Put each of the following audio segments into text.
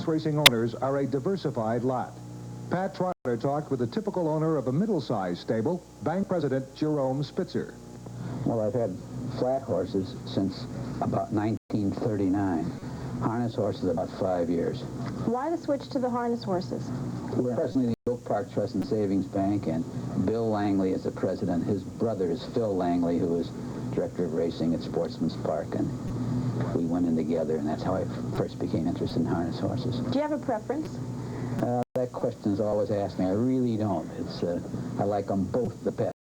harness racing owners are a diversified lot. Pat Trotter talked with the typical owner of a middle-sized stable, bank president Jerome Spitzer. Well, I've had flat horses since about 1939. Harness horses about 5 years. Why the switch to the harness horses? We're presently the Oak Park Trust and Savings Bank, and Bill Langley is the president. His brother is Phil Langley, who is director of racing at Sportsman's Park, and we went in together, and that's how I first became interested in harness horses. Do you have a preference? That question is always asked me. I really don't. I like them both the best.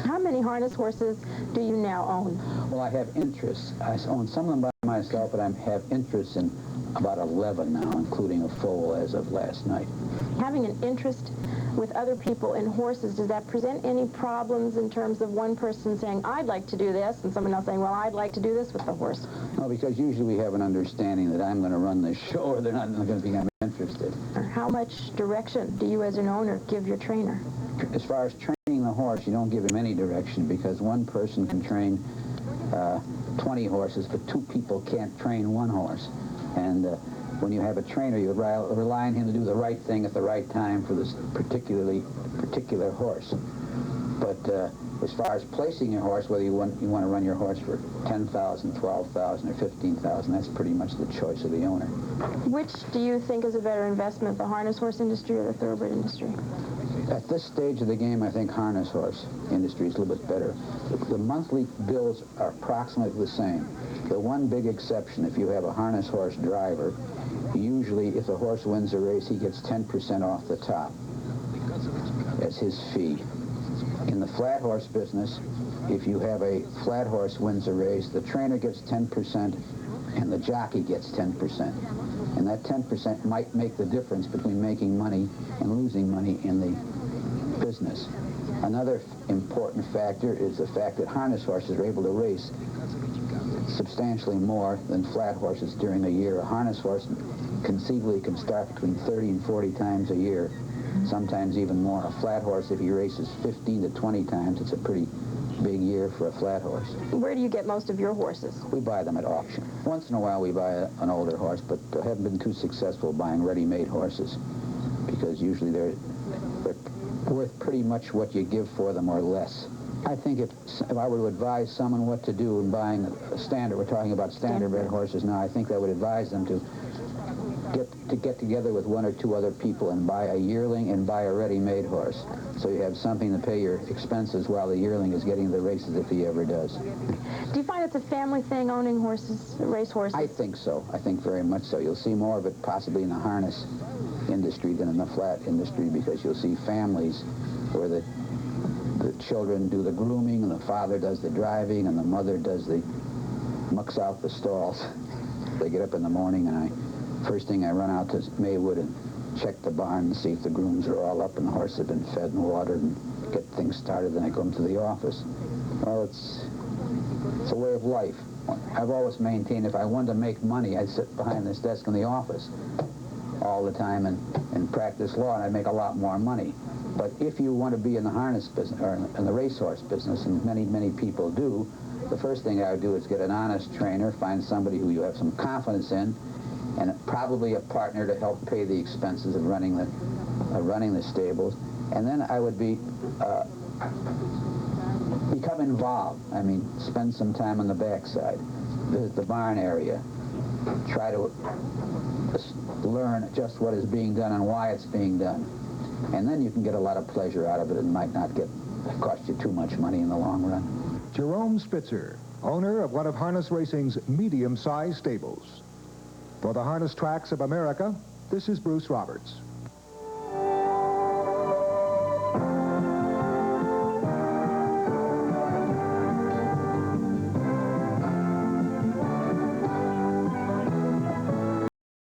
How many harness horses do you now own? Well, I have interests. I own some of them by myself, but I have interests in about 11 now, including a foal as of last night. Having an interest with other people in horses, does that present any problems in terms of one person saying, I'd like to do this, and someone else saying, well, I'd like to do this with the horse? No, because usually we have an understanding that I'm going to run this show, or they're not going to think I'm interested. How much direction do you as an owner give your trainer? As far as training the horse, you don't give him any direction, because one person can train 20 horses, but two people can't train one horse. And when you have a trainer, you rely on him to do the right thing at the right time for this particular horse. But as far as placing your horse, whether you want to run your horse for 10,000, 12,000, or 15,000, that's pretty much the choice of the owner. Which do you think is a better investment, the harness horse industry or the thoroughbred industry? At this stage of the game, I think harness horse industry is a little bit better. The monthly bills are approximately the same. The one big exception, if you have a harness horse driver, usually if the horse wins a race, he gets 10% off the top as his fee. In the flat horse business, if you have a flat horse wins a race, the trainer gets 10% and the jockey gets 10%. And that 10% might make the difference between making money and losing money in the business. Another important factor is the fact that harness horses are able to race substantially more than flat horses during a year. A harness horse conceivably can start between 30 and 40 times a year, sometimes even more. A flat horse, if he races 15 to 20 times, it's a pretty big year for a flat horse. Where do you get most of your horses? We buy them at auction. Once in a while we buy an older horse, but haven't been too successful buying ready-made horses, because usually they're worth pretty much what you give for them or less. I think if I were to advise someone what to do in buying a standard, we're talking about standard-bred horses now, I think I would advise them to get together with one or two other people and buy a yearling and buy a ready-made horse, so you have something to pay your expenses while the yearling is getting the races if he ever does. Do you find it's a family thing, owning horses, race horses? I think so. I think very much so. You'll see more of it possibly in the harness industry than in the flat industry, because you'll see families where the children do the grooming and the father does the driving and the mother mucks out the stalls. They get up in the morning and first thing I run out to Maywood and check the barn and see if the grooms are all up and the horses have been fed and watered and get things started. Then I go into the office. Well, it's a way of life. I've always maintained if I wanted to make money, I'd sit behind this desk in the office all the time and practice law, and I'd make a lot more money. But if you want to be in the harness business or in the racehorse business, and many people do, the first thing I would do is get an honest trainer, find somebody who you have some confidence in, and probably a partner to help pay the expenses of running the stables. And then I would become involved. I mean, spend some time on the backside, visit the barn area, try to learn just what is being done and why it's being done. And then you can get a lot of pleasure out of it and might not cost you too much money in the long run. Jerome Spitzer, owner of one of harness racing's medium-sized stables. For the Harness Tracks of America, this is Bruce Roberts.